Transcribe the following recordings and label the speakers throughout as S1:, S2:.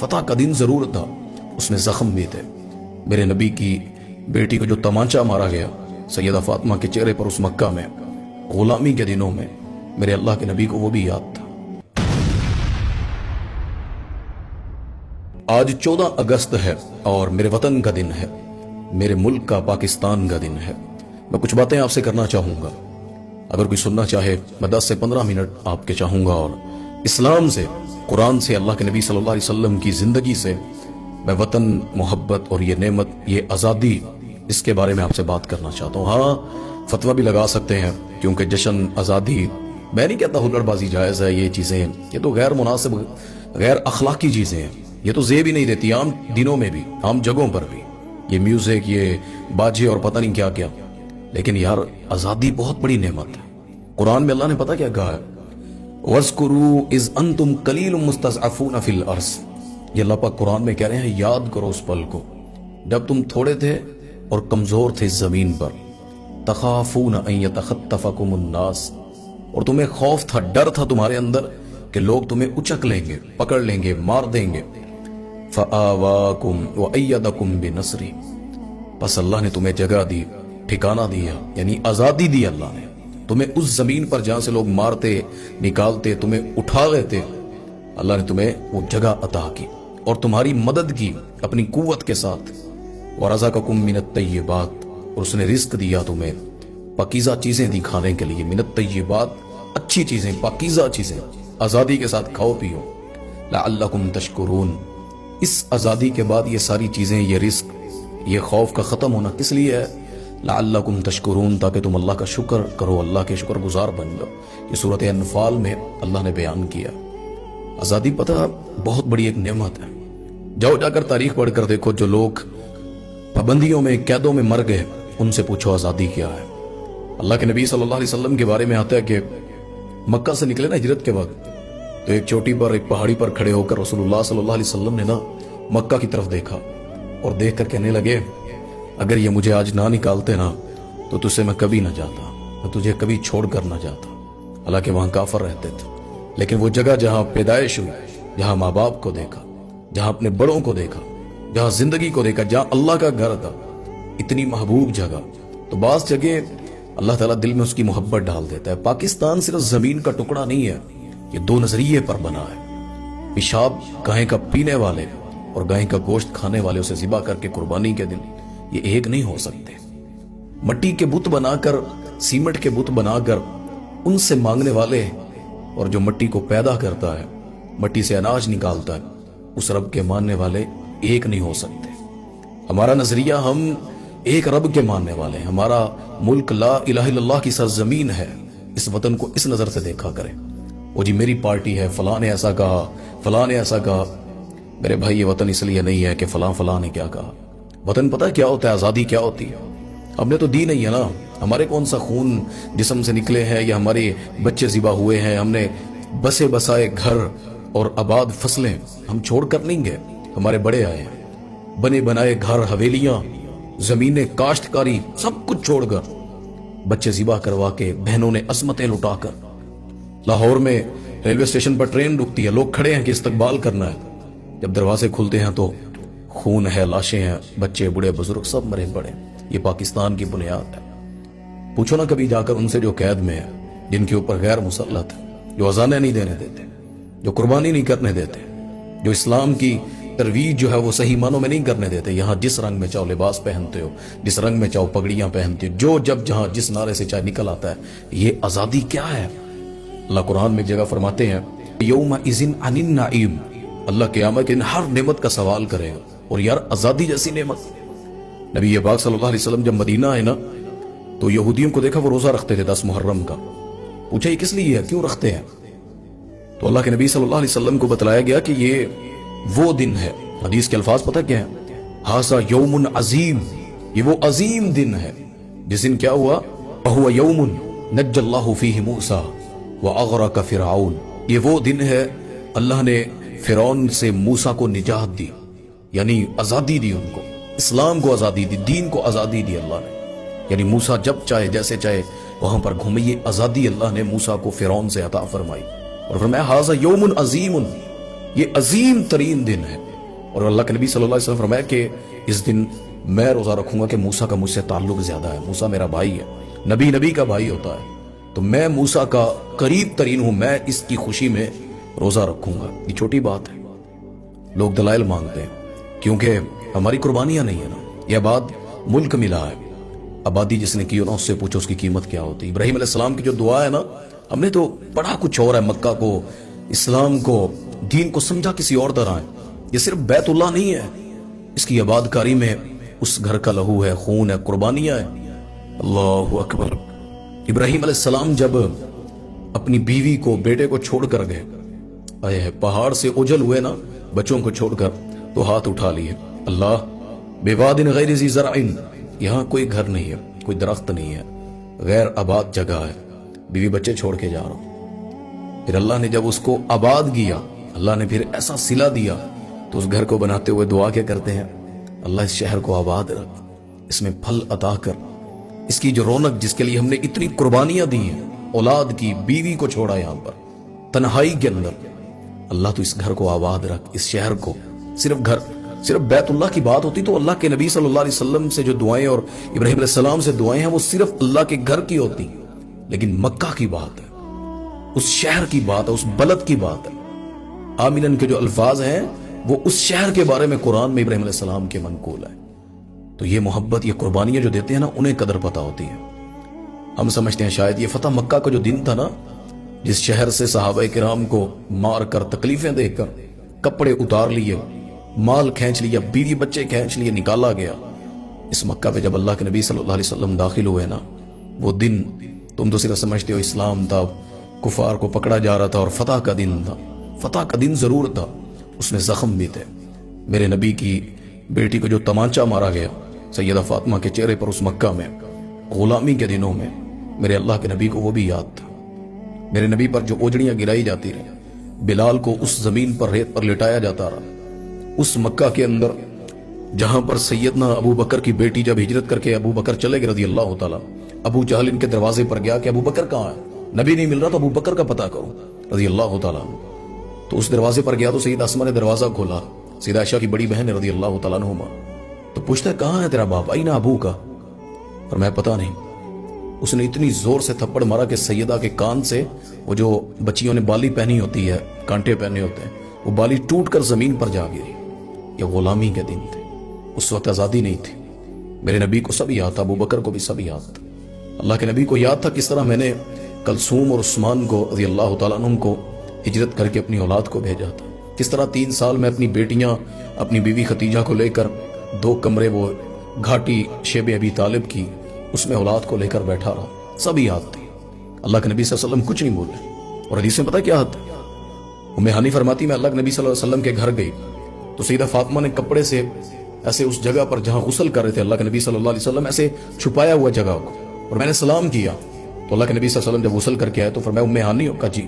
S1: فتح کا دن ضرور تھا، اس میں زخم بھی تھے۔ میرے نبی کی بیٹی کو جو تمانچہ مارا گیا سیدہ فاطمہ کے چہرے پر اس مکہ میں غلامی کے دنوں میں، میرے اللہ کے نبی کو وہ بھی یاد تھا۔ آج 14 اگست ہے اور میرے وطن کا دن ہے، میرے ملک کا، پاکستان کا دن ہے۔ میں کچھ باتیں آپ سے کرنا چاہوں گا، اگر کوئی سننا چاہے میں 10 سے 15 منٹ آپ کے چاہوں گا، اور اسلام سے، قرآن سے، اللہ کے نبی صلی اللہ علیہ وسلم کی زندگی سے میں وطن محبت اور یہ نعمت، یہ آزادی، اس کے بارے میں آپ سے بات کرنا چاہتا ہوں۔ ہاں، فتویٰ بھی لگا سکتے ہیں، کیونکہ جشن، آزادی، میں نہیں کہتا ہلڑ بازی جائز ہے، یہ چیزیں یہ تو غیر مناسب، غیر اخلاقی چیزیں ہیں، یہ تو زیب ہی نہیں دیتی عام دنوں میں بھی، عام جگہوں پر بھی، یہ میوزک، یہ باجے اور پتہ نہیں کیا کیا۔ لیکن یار آزادی بہت بڑی نعمت ہے۔ قرآن میں اللہ نے پتہ کیا کہا ہے؟ وَاذْكُرُوا اِذْ أَنْتُمْ قَلِيلٌ مُسْتَضْعَفُونَ فِي الْأَرْضِ، یہ اللہ پاک قرآن میں کہہ رہے ہیں یاد کرو اس پل کو جب تم تھوڑے تھے اور کمزور تھے زمین پر، تخافون ان یتخطفکم الناس، اور تمہیں خوف تھا، ڈر تھا تمہارے اندر کہ لوگ تمہیں اچک لیں گے، پکڑ لیں گے، مار دیں گے۔ فآواکم وایدکم بنصری، پس اللہ نے تمہیں جگہ دی، ٹھکانہ دیا، یعنی آزادی دی اللہ نے تمہیں اس زمین پر جہاں سے لوگ مارتے، نکالتے، تمہیں اٹھا لیتے، اللہ نے تمہیں وہ جگہ عطا کی اور تمہاری مدد کی اپنی قوت کے ساتھ۔ وَرَزَقَكُم مِّنَ الطَّيِّبَاتِ، اور اس نے رزق دیا تمہیں پاکیزہ چیزیں دی کھانے کے لیے، مِنَ الطَّيِّبَاتِ، اچھی چیزیں، پاکیزہ چیزیں، آزادی کے ساتھ کھاؤ پیو۔ لَعَلَّكُمْ تَشْكُرُونَ، اس آزادی کے بعد یہ ساری چیزیں، یہ رزق، یہ خوف کا ختم ہونا کس لیے ہے؟ لعلکم تشکرون، تاکہ تم اللہ کا شکر کرو، اللہ کے شکر گزار بن جاؤ۔ یہ سورۃ انفال میں اللہ نے بیان کیا۔ آزادی پتہ بہت بڑی ایک نعمت ہے۔ جاؤ جا کر تاریخ پڑھ کر دیکھو، جو لوگ پابندیوں میں، قیدوں میں مر گئے، ان سے پوچھو آزادی کیا ہے۔ اللہ کے نبی صلی اللہ علیہ وسلم کے بارے میں آتا ہے کہ مکہ سے نکلے نا ہجرت کے وقت، تو ایک چوٹی پر، ایک پہاڑی پر کھڑے ہو کر رسول اللہ صلی اللہ علیہ وسلم نے نا مکہ کی طرف دیکھا اور دیکھ کر کہنے لگے اگر یہ مجھے آج نہ نکالتے نا تو تجھ سے میں کبھی نہ جاتا، میں تجھے کبھی چھوڑ کر نہ جاتا۔ حالانکہ وہاں کافر رہتے تھے، لیکن وہ جگہ جہاں پیدائش ہوئی، جہاں ماں باپ کو دیکھا، جہاں اپنے بڑوں کو دیکھا، جہاں زندگی کو دیکھا، جہاں اللہ کا گھر تھا، اتنی محبوب جگہ، تو بعض جگہ اللہ تعالیٰ دل میں اس کی محبت ڈال دیتا ہے۔ پاکستان صرف زمین کا ٹکڑا نہیں ہے، یہ دو نظریے پر بنا ہے۔ پیشاب گائے کا پینے والے اور گائے کا گوشت کھانے والے اسے ذبح کر کے قربانی کے دن، یہ ایک نہیں ہو سکتے۔ مٹی کے بت بنا کر، سیمنٹ کے بت بنا کر ان سے مانگنے والے اور جو مٹی کو پیدا کرتا ہے، مٹی سے اناج نکالتا ہے، اس رب کے ماننے والے ایک نہیں ہو سکتے۔ ہمارا نظریہ، ہم ایک رب کے ماننے والے ہیں۔ ہمارا ملک لا الہ الا اللہ کی سرزمین ہے۔ اس وطن کو اس نظر سے دیکھا کریں۔ وہ جی میری پارٹی ہے، فلاں نے ایسا کہا، فلاں نے ایسا کہا۔ میرے بھائی یہ وطن اس لیے نہیں ہے کہ فلاں فلاں نے کیا کہا۔ وطن پتہ کیا ہوتا ہے؟ آزادی کیا ہوتی ہے؟ ہم نے تو دی نہیں ہے نا، ہمارے کون سا خون جسم سے نکلے ہیں یا ہمارے بچے ذبح ہوئے ہیں؟ ہم نے بسے بسائے گھر اور آباد فصلیں ہم چھوڑ کر نہیں گئے، ہمارے بڑے آئے ہیں، بنے بنائے گھر، حویلیاں، زمینیں، کاشتکاری، سب کچھ چھوڑ کر، بچے ذبح کروا کے، بہنوں نے عصمتیں لٹا کر۔ لاہور میں ریلوے اسٹیشن پر ٹرین رکتی ہے، لوگ کھڑے ہیں کہ استقبال کرنا ہے، جب دروازے کھلتے ہیں تو خون ہے، لاشیں ہیں، بچے، بوڑھے، بزرگ سب مرے پڑے۔ یہ پاکستان کی بنیاد ہے۔ پوچھو نا کبھی جا کر ان سے جو قید میں ہے، جن کے اوپر غیر مسلط ہے، جو اذانیں نہیں دینے دیتے، جو قربانی نہیں کرنے دیتے، جو اسلام کی ترویج جو ہے وہ صحیح معنوں میں نہیں کرنے دیتے۔ یہاں جس رنگ میں چاہو لباس پہنتے ہو، جس رنگ میں چاہو پگڑیاں پہنتے ہو، جو جب جہاں جس نعرے سے چاہے نکل آتا ہے۔ یہ آزادی کیا ہے؟ اللہ قرآن میں ایک جگہ فرماتے ہیں یومئذ عن النعیم، اللہ قیامت کے دن ہر نعمت کا سوال کرے گا۔ اور یار آزادی جیسی نعمت، نبی پاک صلی اللہ علیہ وسلم جب مدینہ آئے نا تو یہودیوں کو دیکھا وہ روزہ رکھتے تھے 10 محرم کا۔ پوچھا یہ کس لیے ہے، کیوں رکھتے ہیں؟ تو اللہ کے نبی صلی اللہ علیہ وسلم کو بتلایا گیا کہ یہ وہ دن ہے۔ حدیث کے الفاظ پتہ کیا ہے؟ ھذا یوم عظیم، یہ وہ عظیم دن ہے جس دن کیا ہوا؟ وہو یوم نجى اللہ فیہ موسیٰ واغرق فرعون، یہ وہ دن ہے اللہ نے فرعون سے موسیٰ کو نجات دی، یعنی آزادی دی، ان کو اسلام کو آزادی دی، دین کو آزادی دی اللہ نے۔ یعنی موسیٰ جب چاہے جیسے چاہے وہاں پر گھومے، یہ آزادی اللہ نے موسیٰ کو فرعون سے عطا فرمائی۔ اور فرمایا ھذا یوم عظیم، یہ عظیم ترین دن ہے۔ اور اللہ کے نبی صلی اللہ علیہ وسلم فرمایا کہ اس دن میں روزہ رکھوں گا کہ موسیٰ کا مجھ سے تعلق زیادہ ہے، موسیٰ میرا بھائی ہے، نبی کا بھائی ہوتا ہے، تو میں موسیٰ کا قریب ترین ہوں، میں اس کی خوشی میں روزہ رکھوں گا۔ یہ چھوٹی بات ہے، لوگ دلائل مانگتے ہیں کیونکہ ہماری قربانیاں نہیں ہے نا، یہ آباد ملک ملا ہے، آبادی جس نے کی ہو نا اس سے پوچھو اس کی قیمت کیا ہوتی ہے۔ ابراہیم علیہ السلام کی جو دعا ہے نا، ہم نے تو پڑھا کچھ اور ہے، مکہ کو، اسلام کو، دین کو سمجھا کسی اور طرح ہے۔ یہ صرف بیت اللہ نہیں ہے، اس کی آباد کاری میں اس گھر کا لہو ہے، خون ہے، قربانیاں ہیں۔ اللہ اکبر۔ ابراہیم علیہ السلام جب اپنی بیوی کو، بیٹے کو چھوڑ کر گئے، آئے پہاڑ سے اوجھل ہوئے نا بچوں کو چھوڑ کر، تو ہاتھ اٹھا لیے، اللہ بواد غیر ذی زرع، یہاں کوئی گھر نہیں ہے، کوئی درخت نہیں ہے، غیر آباد جگہ ہے، بیوی بچے چھوڑ کے جا رہا ہوں۔ پھر اللہ نے جب اس کو آباد کیا، اللہ نے پھر ایسا صلہ دیا، تو اس گھر کو بناتے ہوئے دعا کیا کرتے ہیں، اللہ اس شہر کو آباد رکھ، اس میں پھل عطا کر، اس کی جو رونق جس کے لیے ہم نے اتنی قربانیاں دی ہیں، اولاد کی، بیوی کو چھوڑا یہاں پر تنہائی کے اندر، اللہ تو اس گھر کو آباد رکھ، اس شہر کو۔ صرف گھر، صرف بیت اللہ کی بات ہوتی تو اللہ کے نبی صلی اللہ علیہ وسلم سے جو دعائیں اور ابراہیم علیہ السلام سے دعائیں ہیں وہ صرف اللہ کے گھر کی ہوتی، لیکن مکہ کی بات ہے، اس شہر کی بات ہے، اس بلد کی بات ہے۔ آمینن کے جو الفاظ ہیں وہ اس شہر کے بارے میں قرآن میں ابراہیم علیہ السلام کے منقول ہے۔ تو یہ محبت، یہ قربانیاں جو دیتے ہیں نا، انہیں قدر پتہ ہوتی ہے۔ ہم سمجھتے ہیں شاید یہ فتح مکہ کا جو دن تھا نا، جس شہر سے صحابہ کرام کو مار کر، تکلیفیں دے کر، کپڑے اتار لیے، مال کھینچ لیا، بیوی بچے کھینچ لیے، نکالا گیا، اس مکہ پہ جب اللہ کے نبی صلی اللہ علیہ وسلم داخل ہوئے نا، وہ دن تم تو صرف سمجھتے ہو اسلام تھا، کفار کو پکڑا جا رہا تھا، اور فتح کا دن تھا۔ فتح کا دن ضرور تھا، اس میں زخم بھی تھے۔ میرے نبی کی بیٹی کو جو تمانچہ مارا گیا سیدہ فاطمہ کے چہرے پر اس مکہ میں، غلامی کے دنوں میں، میرے اللہ کے نبی کو وہ بھی یاد تھا۔ میرے نبی پر جو اوجڑیاں گرائی جاتی رہی، بلال کو اس زمین پر، ریت پر لٹایا جاتا رہا، اس مکہ کے اندر جہاں پر سیدنا ابو بکر کی بیٹی جب ہجرت کر کے ابو بکر چلے گئے رضی اللہ تعالیٰ، ابو جہل ان کے دروازے پر گیا کہ ابو بکر کہاں ہے، نبی نہیں مل رہا تو ابو بکر کا پتہ کرو رضی اللہ تعالیٰ۔ تو اس دروازے پر گیا تو سیدہ اسماء نے دروازہ کھولا، سیدہ عائشہ کی بڑی بہن رضی اللہ تعالیٰ عنہما، تو پوچھتا ہے کہاں ہے تیرا باپ، اینا ابو کا، اور میں پتہ نہیں۔ اس نے اتنی زور سے تھپڑ مارا کہ سیدہ کے کان سے، وہ جو بچیوں نے بالی پہنی ہوتی ہے، کانٹے پہنے ہوتے ہیں، وہ بالی ٹوٹ کر زمین پر جا گری۔ یہ غلامی کے دن تھے، اس وقت آزادی نہیں تھی۔ میرے نبی کو سب یاد تھا، ابو بکر کو بھی سب یاد تھا، اللہ کے نبی کو یاد تھا کس طرح میں نے کلثوم اور عثمان کو رضی اللہ تعالیٰ عنہم کو ہجرت کر کے اپنی اولاد کو بھیجا تھا، کس طرح 3 سال میں اپنی بیٹیاں، اپنی بیوی خدیجہ کو لے کر 2 کمرے وہ گھاٹی شیب ابی طالب کی، اس میں اولاد کو لے کر بیٹھا رہا، سب یاد تھی۔ اللہ کے نبی صلی اللہ علیہ وسلم کچھ نہیں بولے، اور حدیث میں پتہ کیا حد، ام ہانی فرماتی میں اللہ کے نبی صلی اللہ علیہ وسلم کے گھر گئی تو سیدہ فاطمہ نے کپڑے سے ایسے اس جگہ پر جہاں غسل کر رہے تھے اللہ کے نبی صلی اللہ علیہ وسلم، ایسے چھپایا ہوا جگہ کو، اور میں نے سلام کیا تو اللہ کے نبی صلی اللہ علیہ وسلم جب غسل کر کے آئے تو فرمایا ام ہانی ہو؟ کہا جی۔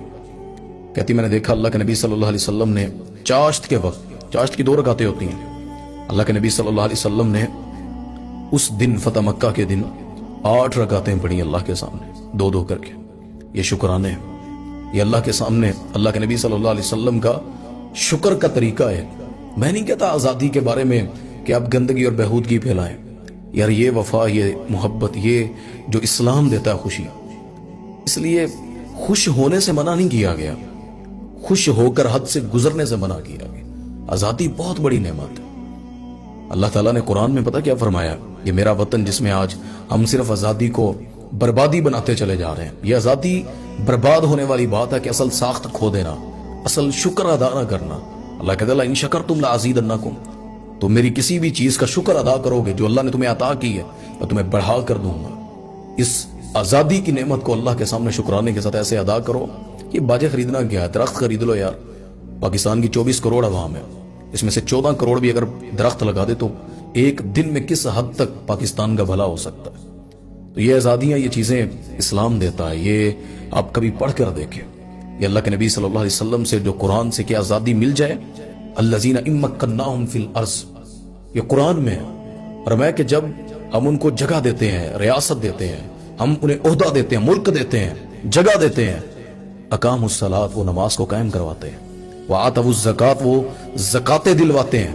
S1: کہتی میں نے دیکھا اللہ کے نبی صلی اللہ علیہ وسلم نے چاشت کے وقت، چاشت کی 2 رکعتیں ہوتی ہیں، اللہ کے نبی صلی اللہ علیہ وسلم نے اس دن فتح مکہ کے دن 8 رکعتیں پڑھی اللہ کے سامنے، 2 کر کے۔ یہ شکرانے ہیں، یہ اللہ کے سامنے اللہ کے نبی صلی اللہ علیہ وسلم کا شکر کا طریقہ ہے۔ میں نہیں کہتا آزادی کے بارے میں کہ آپ گندگی اور بہودگی پھیلائیں، یار یہ وفا، یہ محبت، یہ جو اسلام دیتا ہے خوشی، اس لیے خوش ہونے سے منع نہیں کیا گیا، خوش ہو کر حد سے گزرنے سے منع کیا گیا۔ آزادی بہت بڑی نعمت ہے۔ اللہ تعالیٰ نے قرآن میں پتہ کیا فرمایا، یہ میرا وطن جس میں آج ہم صرف آزادی کو بربادی بناتے چلے جا رہے ہیں، یہ آزادی برباد ہونے والی بات ہے کہ اصل ساخت کھو دینا، اصل شکر ادا نہ کرنا۔ اللہ کہتا ہے ان شکرتم لازیدنکم، تم میری کسی بھی چیز کا شکر ادا کرو گے جو اللہ نے تمہیں عطا کی ہے، میں تمہیں بڑھا کر دوں گا۔ اس آزادی کی نعمت کو اللہ کے سامنے شکرانے کے ساتھ ایسے ادا کرو، یہ باجے خریدنا کیا ہے، درخت خرید لو یار۔ پاکستان کی 24 کروڑ عوام ہے، اس میں سے 14 کروڑ بھی اگر درخت لگا دے تو ایک دن میں کس حد تک پاکستان کا بھلا ہو سکتا ہے۔ تو یہ آزادیاں، یہ چیزیں اسلام دیتا ہے، یہ آپ کبھی پڑھ کر دیکھیں۔ یہ اللہ کے نبی صلی اللہ علیہ وسلم سے جو قرآن سے کیا آزادی مل جائے، الذین امکناہم فی الارض، یہ قرآن میں ہے۔ اور میں کہ جب ہم ان کو جگہ دیتے ہیں، ریاست دیتے ہیں، ہم انہیں عہدہ دیتے ہیں، ملک دیتے ہیں، جگہ دیتے ہیں، اقاموا الصلاۃ، وہ نماز کو قائم کرواتے ہیں، وآتوا الزکوٰۃ، وہ زکاتیں دلواتے ہیں،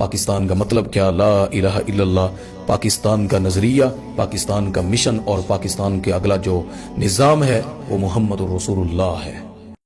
S1: پاکستان کا مطلب کیا، لا الہ الا اللہ، پاکستان کا نظریہ، پاکستان کا مشن اور پاکستان کے اگلا جو نظام ہے وہ محمد رسول اللہ ہے۔